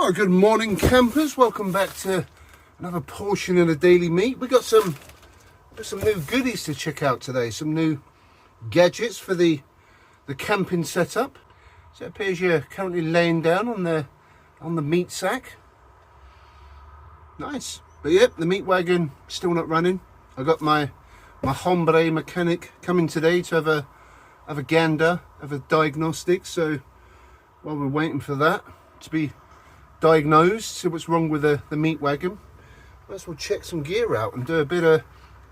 Well, good morning, campers. Welcome back to another portion of the Daily Meat. We've got some new goodies to check out today. Some new gadgets for the camping setup. So it appears you're currently laying down on the meat sack. Nice. But yep, the Meat Wagon still not running. I got my hombre mechanic coming today to have a gander, have a diagnostic. So while we're waiting for that to be diagnosed, see what's wrong with the Meat Wagon, might as well check some gear out and do a bit of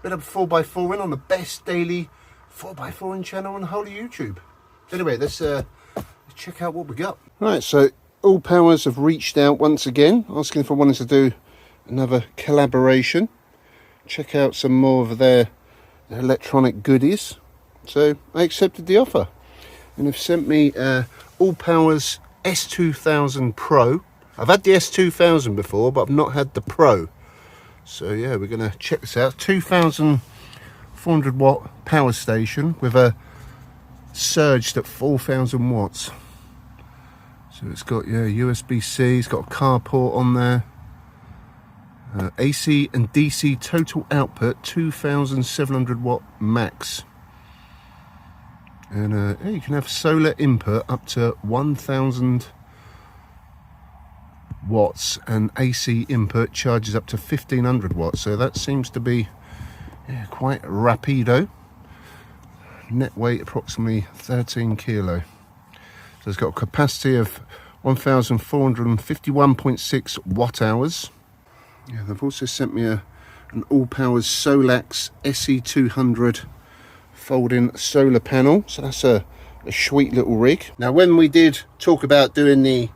4x4 on the best daily 4x4 channel on the whole of YouTube. Anyway, let's check out what we got. Right, so All Powers have reached out once again, asking if I wanted to do another collaboration, check out some more of their electronic goodies. So I accepted the offer, and they've sent me All Powers S2000 Pro. I've had the S2000 before, but I've not had the Pro. So yeah, we're going to check this out. 2,400 watt power station with a surged at 4,000 watts. So it's got USB-C, it's got a car port on there. AC and DC total output 2,700 watt max. And yeah, you can have solar input up to 1,000 watts, and AC input charges up to 1,500 watts. So that seems to be quite rapido. Net weight approximately 13 kilo. So it's got a capacity of 1,451.6 watt hours. Yeah, they've also sent me an All Powers Solax SE200 folding solar panel. So that's a sweet little rig. Now, when we did talk about doing the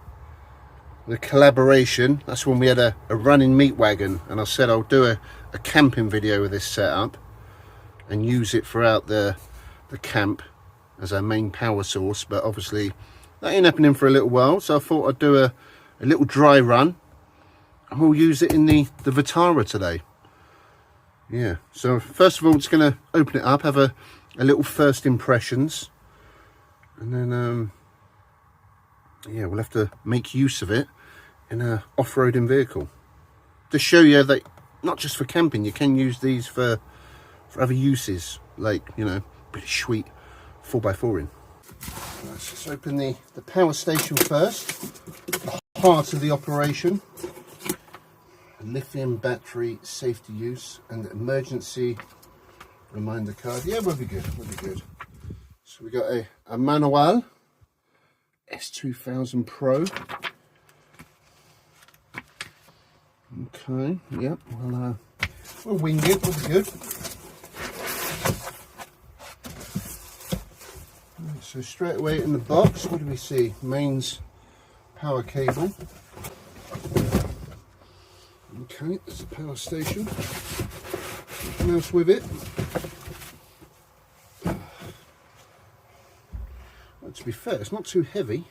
collaboration, that's when we had a running Meat Wagon, and I said I'll do a camping video with this setup and use it throughout the camp as our main power source. But obviously that ain't happening for a little while, so I thought I'd do a little dry run, and we'll use it in the Vitara today. Yeah, so first of all, just going to open it up, have a little first impressions, and then yeah, we'll have to make use of it in a off-roading vehicle to show you that not just for camping, you can use these for other uses, like, you know, pretty sweet 4x4 in. Let's just open the power station first, the heart of the operation. Lithium battery safety use and emergency reminder card. Yeah, we'll be good, we'll be good. So we got a manual S2000 Pro. Okay, yep, we'll wing it, we'll be good. Right, so straight away in the box, what do we see? Mains power cable. Okay, there's a power station. Nothing else with it. Well, to be fair, it's not too heavy.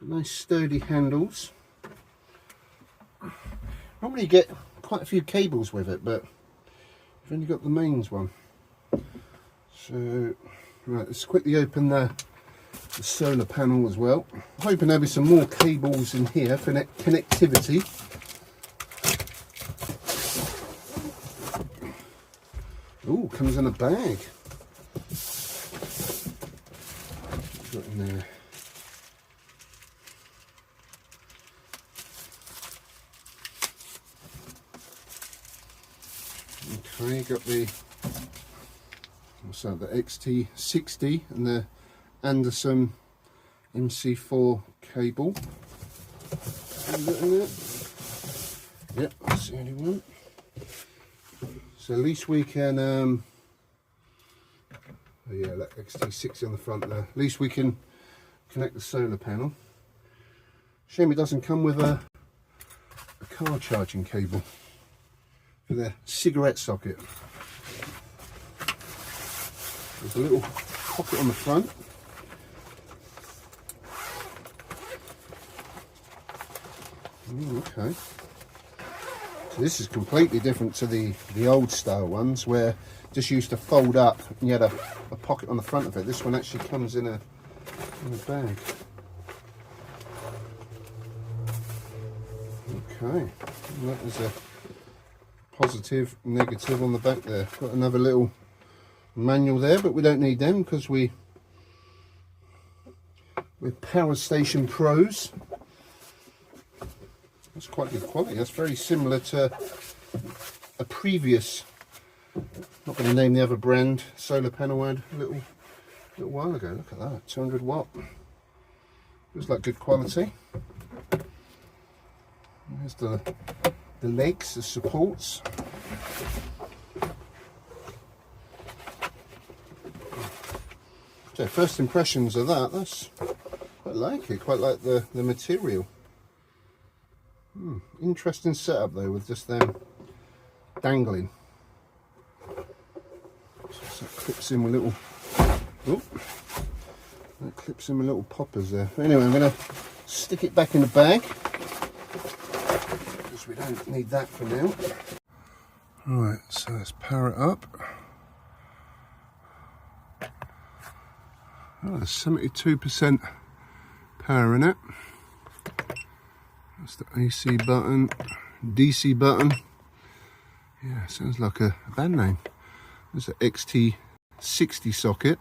Nice sturdy handles. Normally you get quite a few cables with it, but you've only got the mains one. So, right, let's quickly open the solar panel as well. I'm hoping there'll be some more cables in here for connectivity. Ooh, comes in a bag. Got in there. Okay, got the XT60 and the Anderson MC4 cable. Yep, that's the only one. So at least we can, oh yeah, that XT60 on the front there. At least we can connect the solar panel. Shame it doesn't come with a car charging cable for the cigarette socket. There's a little pocket on the front. Okay. So this is completely different to the old style ones where just used to fold up and you had a pocket on the front of it. This one actually comes in a bag. Okay, and that is a positive, negative on the back there. Got another little manual there, but we don't need them because we're Power Station Pros. That's quite good quality. That's very similar to a previous, not going to name the other brand, solar panel I had a little while ago. Look at that, 200 watt. Looks like good quality. There's the legs, the supports. So first impressions of that, that's quite like it, quite like the material. Interesting setup though, with just them dangling. So that clips in with little, that clips in with little poppers there. Anyway, I'm going to stick it back in the bag because we don't need that for now. Right, so let's power it up. Oh, there's 72% power in it. That's the AC button, DC button. Yeah, sounds like a band name. There's the XT60 socket.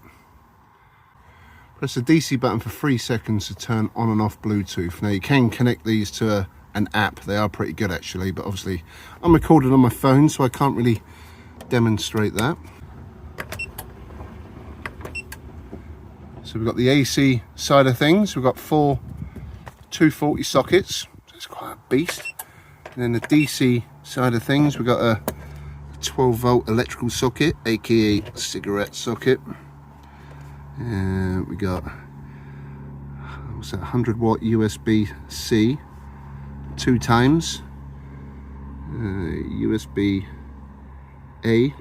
Press the DC button for 3 seconds to turn on and off Bluetooth. Now you can connect these to an app. They are pretty good actually, but obviously I'm recording on my phone, so I can't really demonstrate that. So we've got the AC side of things. We've got 4 240 sockets. So it's quite a beast. And then the DC side of things, we've got a 12 volt electrical socket, aka cigarette socket. And we got, what's that, 100 watt USB-C 2 times. USB-A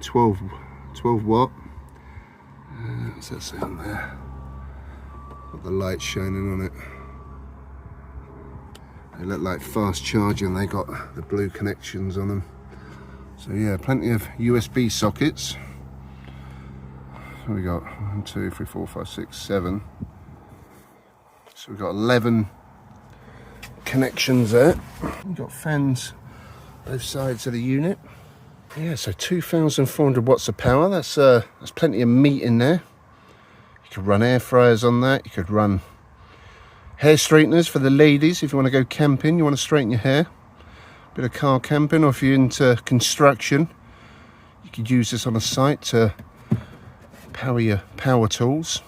12 watt. What's that say on there? Got the light shining on it. They look like fast charging. They got the blue connections on them. So yeah, plenty of USB sockets. So we got 1, 2, 3, 4, 5, 6, 7. So we've got 11 connections there. We've got fans both sides of the unit. Yeah, so 2,400 watts of power. That's plenty of meat in there. You could run air fryers on that. You could run hair straighteners for the ladies if you want to go camping, you want to straighten your hair. Bit of car camping, or if you're into construction, you could use this on a site to power your power tools.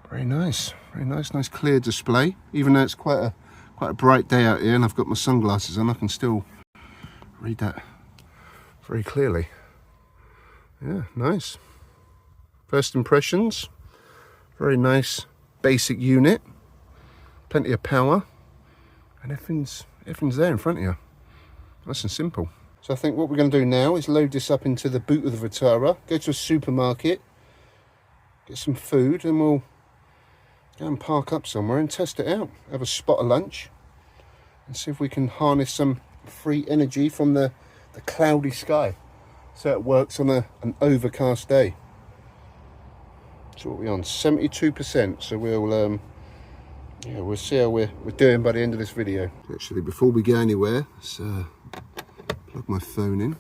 Very nice, nice clear display. Even though it's quite a bright day out here and I've got my sunglasses on, I can still read that very clearly. Yeah, nice. First impressions, very nice basic unit, plenty of power, and everything's there in front of you. Nice and simple. So I think what we're going to do now is load this up into the boot of the Vitara, go to a supermarket, get some food, and we'll go and park up somewhere and test it out. Have a spot of lunch and see if we can harness some free energy from the cloudy sky, so it works on an overcast day. So what are we on? 72%. So we'll we'll see how we're doing by the end of this video. Actually, before we go anywhere, let's plug my phone in.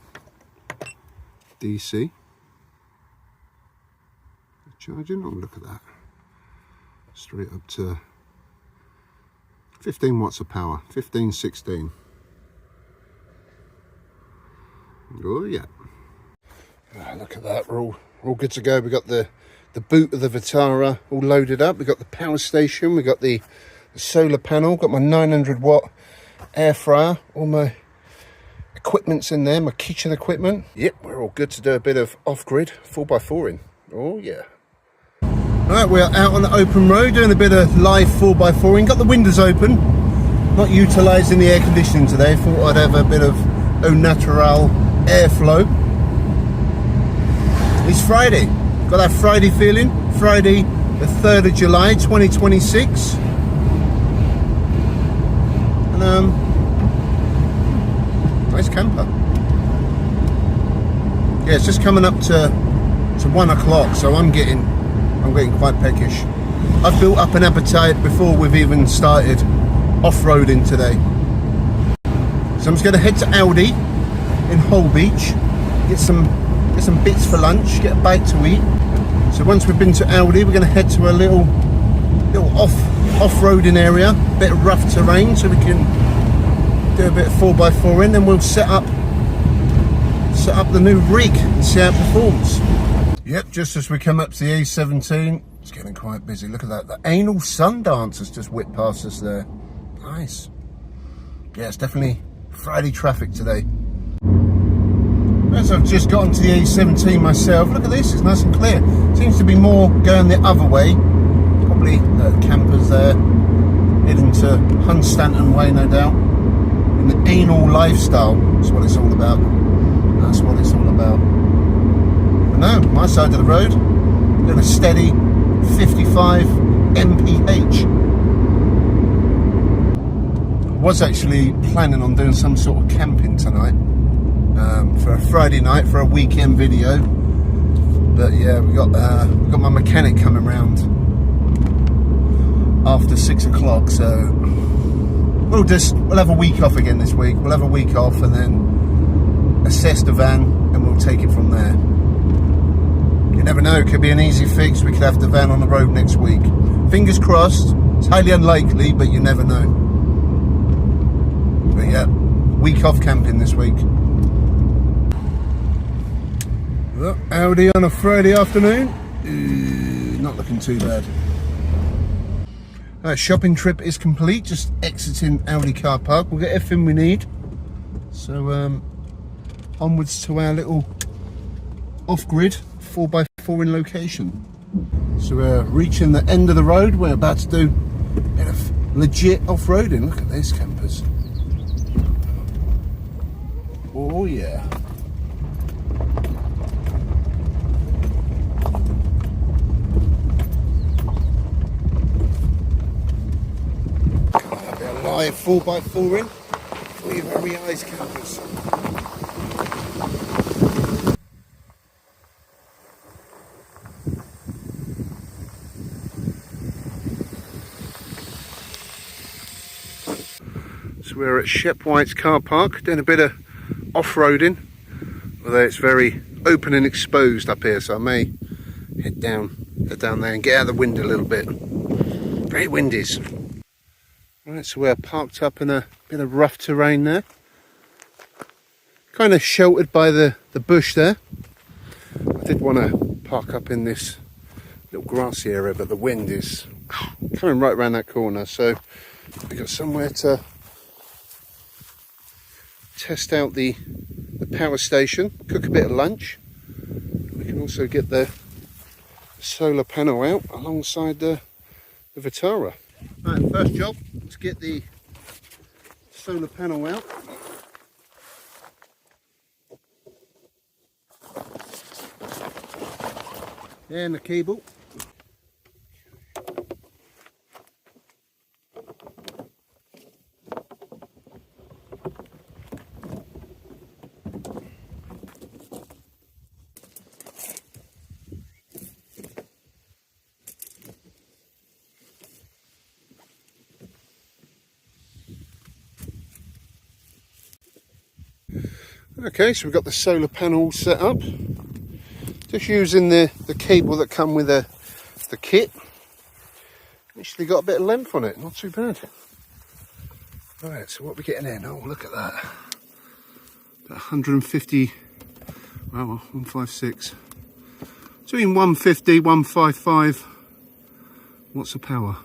DC. Charging. Oh, look at that. Straight up to 15 watts of power. 15, 16. Oh yeah. Oh, look at that. We're all good to go. We've got the boot of the Vitara all loaded up. We've got the power station, we've got the solar panel, got my 900 watt air fryer, all my equipment's in there, my kitchen equipment. Yep, we're all good to do a bit of off-grid 4x4ing. Oh yeah. Right, we're out on the open road doing a bit of live 4x4ing. Got the windows open, not utilising the air conditioning today. Thought I'd have a bit of au natural airflow. It's Friday. Got that Friday feeling. Friday the 3rd of July 2026. And nice camper. Yeah, it's just coming up to 1 o'clock, so I'm getting quite peckish. I've built up an appetite before we've even started off-roading today. So I'm just going to head to Aldi in Holbeach, get some bits for lunch, get a bite to eat. So once we've been to Aldi, we're going to head to a little off-roading area, a bit of rough terrain, so we can do a bit of 4x4 in, then we'll set up the new rig and see how it performs. Yep, just as we come up to the A17, it's getting quite busy. Look at that, the anal sun dance has just whipped past us there. Nice. Yeah, it's definitely Friday traffic today. As I've just gotten to the A17 myself, look at this, it's nice and clear. Seems to be more going the other way. Probably campers there, heading to Hunstanton Way, no doubt. And the anal lifestyle is what it's all about. That's what it's all about. But no, my side of the road, doing a steady 55 mph. I was actually planning on doing some sort of camping tonight. For a Friday night, for a weekend video, but yeah, we got my mechanic coming round after 6 o'clock, so we'll have a week off again this week. We'll have a week off and then assess the van and we'll take it from there. You never know, it could be an easy fix. We could have the van on the road next week. Fingers crossed. It's highly unlikely, but you never know. But yeah, week off camping this week. Look, Audi on a Friday afternoon, not looking too bad. Shopping trip is complete, just exiting Audi car park. We'll get everything we need. So onwards to our little off-grid 4x4 in location. So we're reaching the end of the road. We're about to do a bit of legit off-roading. Look at these campers. Oh yeah. Live 4x4 in for your very eyes, campers. So we're at Shep Whites car park doing a bit of off-roading, although it's very open and exposed up here, so I may head down there and get out of the wind a little bit. Very windy. Right, so we're parked up in a bit of rough terrain there. Kind of sheltered by the bush there. I did want to park up in this little grassy area, but the wind is coming right around that corner. So we've got somewhere to test out the power station, cook a bit of lunch. We can also get the solar panel out alongside the Vitara. Right, first job, let's get the solar panel out. And the cable. Okay, so we've got the solar panel set up. Just using the cable that come with the kit. Actually got a bit of length on it, not too bad. Right, so what are we getting in? Oh, look at that. About 150, well, 156. Between 150, 155 watts of power.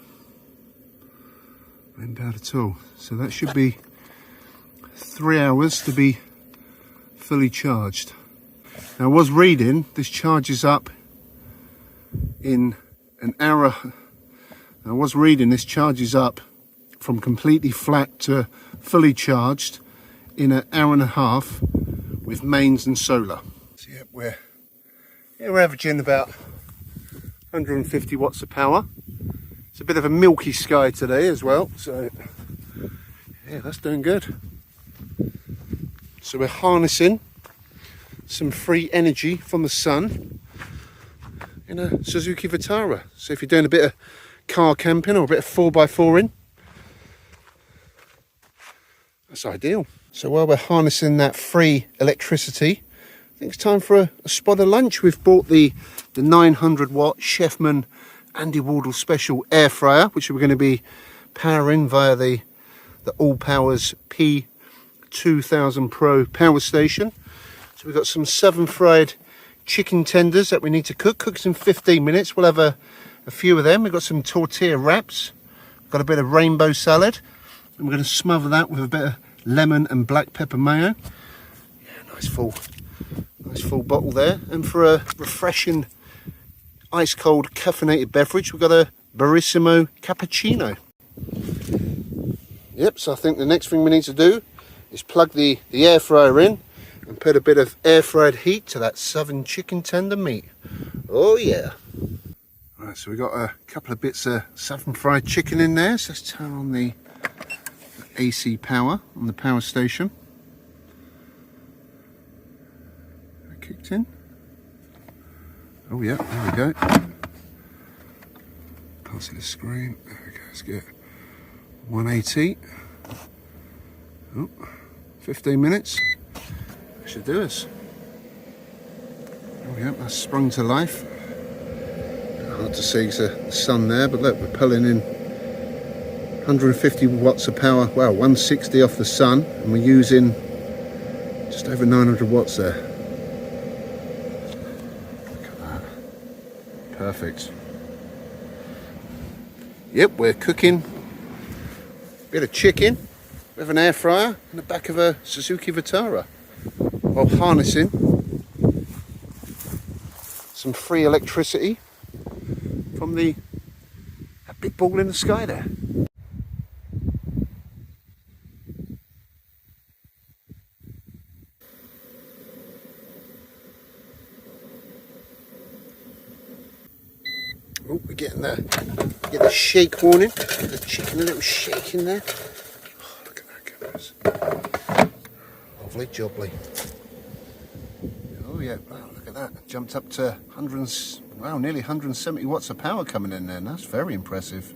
Ain't bad at all. So that should be 3 hours to be fully charged. Now I was reading this charges up in an hour. I was reading this charges up from completely flat to fully charged in an hour and a half with mains and solar. So yeah, we're averaging about 150 watts of power. It's a bit of a milky sky today as well, so yeah, that's doing good. So we're harnessing some free energy from the sun in a Suzuki Vitara. So if you're doing a bit of car camping or a bit of 4x4 in, that's ideal. So while we're harnessing that free electricity, I think it's time for a spot of lunch. We've bought the 900 watt Chefman Andy Wardle special air fryer, which we're going to be powering via the All Powers P2000 Pro power station. So we've got some 7 fried chicken tenders that we need to cook. Cooks in 15 minutes. We'll have a few of them. We've got some tortilla wraps. We've got a bit of rainbow salad. And we're going to smother that with a bit of lemon and black pepper mayo. Yeah, nice full bottle there. And for a refreshing ice cold caffeinated beverage, we've got a Barissimo cappuccino. Yep, so I think the next thing we need to do is plug the air fryer in and put a bit of air fried heat to that southern chicken tender meat. Oh yeah. Right, so we've got a couple of bits of southern fried chicken in there. So let's turn on the AC power on the power station. That kicked in. Oh yeah, there we go. Can't see the screen. There we go, let's get 180. Oh, 15 minutes. That should do us. Oh yeah, that's sprung to life. Hard to see the sun there, but look, we're pulling in 150 watts of power, well, 160 off the sun, and we're using just over 900 watts there. Look at that. Perfect. Yep, we're cooking a bit of chicken with an air fryer in the back of a Suzuki Vitara while harnessing some free electricity from that big ball in the sky there. Oh, we're getting the shake warning. The chicken a little shake in there. Oh, look at that, guys. Lovely jubbly. Oh yeah, wow, look at that. Jumped up to nearly 170 watts of power coming in there. That's very impressive.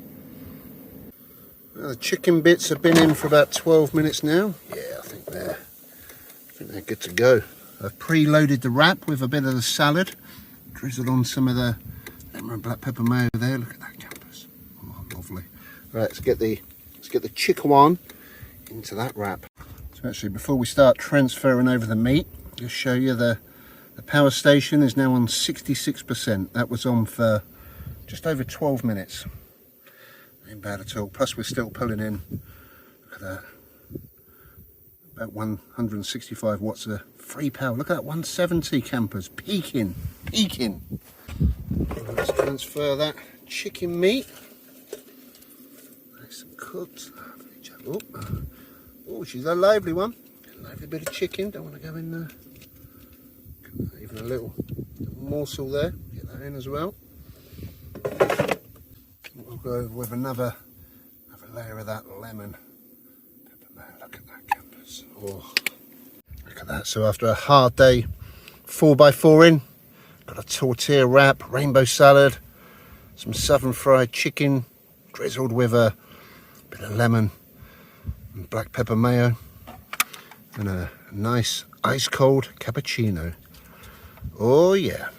Well, the chicken bits have been in for about 12 minutes now. Yeah, I think they're good to go. I've preloaded the wrap with a bit of the salad. Drizzled on some of the lemon and black pepper mayo there. Look at that campus. Oh, lovely. Right, let's get the chicken one into that wrap. So actually, before we start transferring over the meat, I'll show you the power station is now on 66%. That was on for just over 12 minutes. Ain't bad at all. Plus we're still pulling in, look at that, about 165 watts of free power. Look at that, 170 campers, peaking. Let's transfer that chicken meat. Nice and cooked. Oh, she's a lively one. A lively bit of chicken. Don't want to go in there. Even a little morsel there. Get that in as well. We'll go over with another layer of that lemon pepper mayo. Look at that campers. Oh, look at that. So after a hard day, 4x4 in. Got a tortilla wrap, rainbow salad, some southern fried chicken, drizzled with a bit of lemon and black pepper mayo, and a nice ice cold cappuccino. Oh yeah.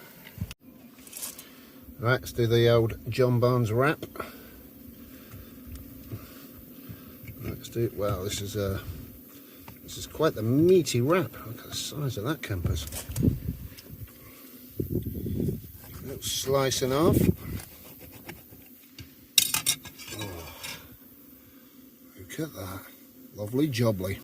Right, let's do the old John Barnes wrap. Let's do it. Wow, this is quite the meaty wrap. Look at the size of that campers. A little slice in half. Oh, look at that. Lovely jubbly.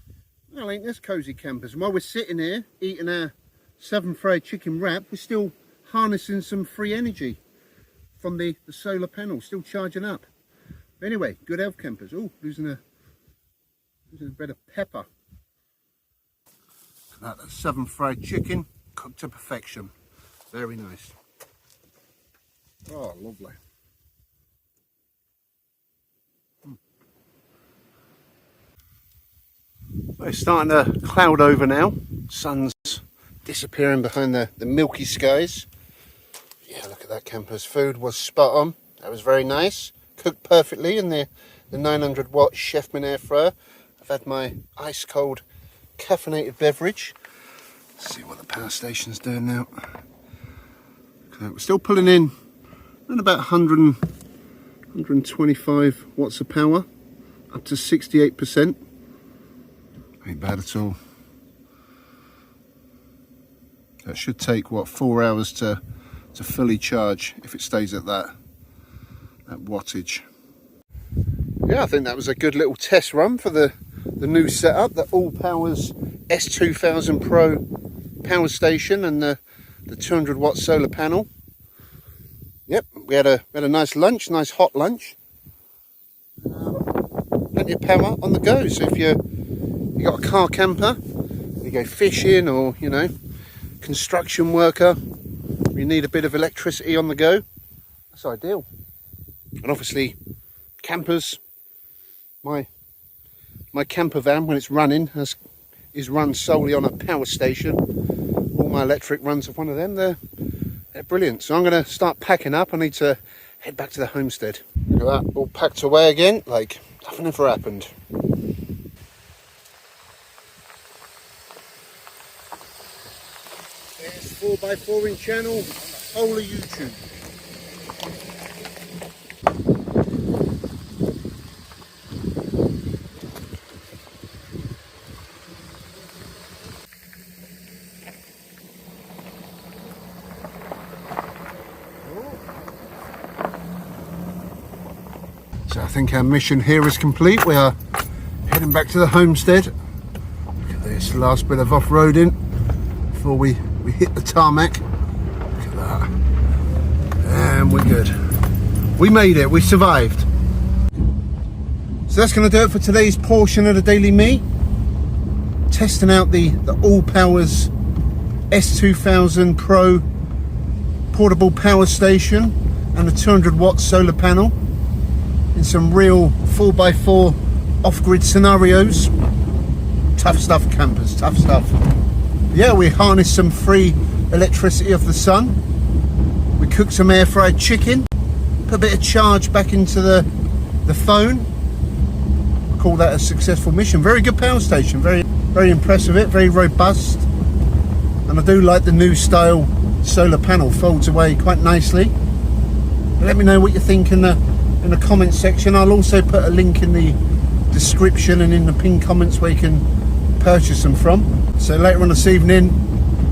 Well, ain't this cosy campers? And while we're sitting here eating our 7 fried chicken wrap, we're still harnessing some free energy from the solar panel, still charging up. But anyway, good health campers. Oh, losing a bit of pepper. Look at that 7 fried chicken, cooked to perfection. Very nice. Oh, lovely. Well, it's starting to cloud over now. Sun's disappearing behind the milky skies. Yeah, look at that campers. Food was spot on. That was very nice. Cooked perfectly in the 900 watt Chefman air fryer. I've had my ice cold caffeinated beverage. Let's see what the power station's doing now. Okay, we're still pulling in around about 125 watts of power, up to 68%. Ain't bad at all. That should take, what, 4 hours to fully charge if it stays at that wattage. Yeah, I think that was a good little test run for the new setup, the All Powers S2000 Pro power station and the 200 watt solar panel. Yep, we had a nice lunch, nice hot lunch. Plenty of power on the go. So if you got a car camper, you go fishing, or you know, construction worker, you need a bit of electricity on the go, that's ideal. And obviously campers, my camper van, when it's running, is run solely on a power station. All my electric runs off one of them. They're brilliant. So I'm going to start packing up. I need to head back to the homestead. Look at that, all packed away again, like nothing ever happened. There's 4x4 channel on the whole of YouTube. So I think our mission here is complete. We are heading back to the homestead. Look at this last bit of off-roading before we hit the tarmac. Look at that. And we're good. We made it, we survived. So that's going to do it for today's portion of the Daily Me. Testing out the All Powers S2000 Pro portable power station and the 200 watt solar panel in some real 4x4 off-grid scenarios. Tough stuff, campers, tough stuff. Yeah, we harnessed some free electricity off the sun. We cooked some air fried chicken, put a bit of charge back into the phone. I call that a successful mission. Very good power station, very impressed with it, very robust. And I do like the new style solar panel, folds away quite nicely. But let me know what you think in the comment section. I'll also put a link in the description and in the pinned comments where you can purchase them from. So later on this evening,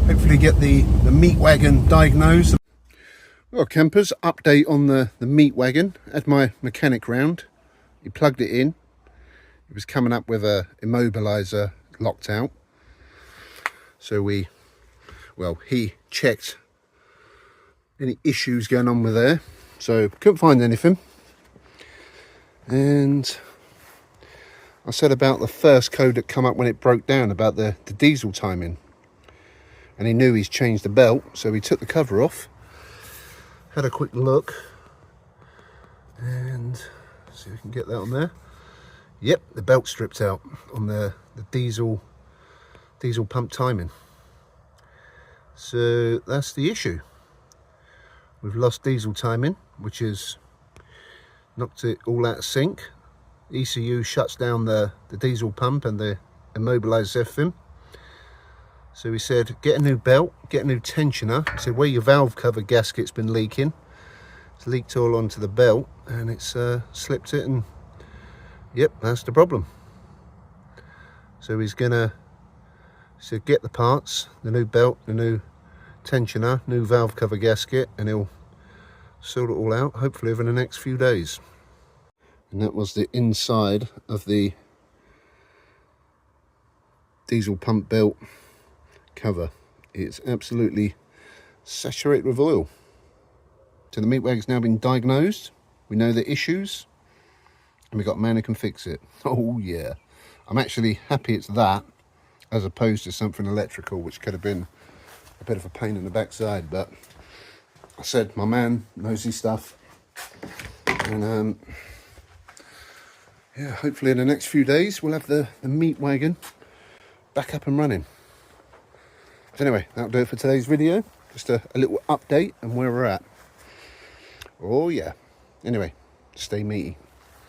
hopefully get the Meat Wagon diagnosed. Well, campers, update on the Meat Wagon. Had my mechanic round. He plugged it in. It was coming up with a immobilizer locked out. So he checked any issues going on with there. So couldn't find anything. And I said about the first code that come up when it broke down about the diesel timing, and he knew he's changed the belt, so he took the cover off, had a quick look, and see if we can get that on there. Yep, the belt stripped out on the diesel pump timing. So that's the issue. We've lost diesel timing, which has knocked it all out of sync. ECU shuts down the diesel pump and the immobilized everything. So we said, get a new belt, get a new tensioner. He said, where your valve cover gasket's been leaking. It's leaked all onto the belt and it's slipped it, and yep, that's the problem. So he's gonna get the parts, the new belt, the new tensioner, new valve cover gasket, and he'll sort it all out, hopefully over the next few days. And that was the inside of the diesel pump belt cover. It's absolutely saturated with oil. So the Meat Wagon's now been diagnosed. We know the issues, and we've got a man who can fix it. Oh yeah. I'm actually happy it's that, as opposed to something electrical, which could have been a bit of a pain in the backside. But I said, my man knows his stuff. And yeah, hopefully in the next few days we'll have the Meat Wagon back up and running. But anyway, that'll do it for today's video. Just a little update on where we're at. Oh yeah. Anyway, stay meaty.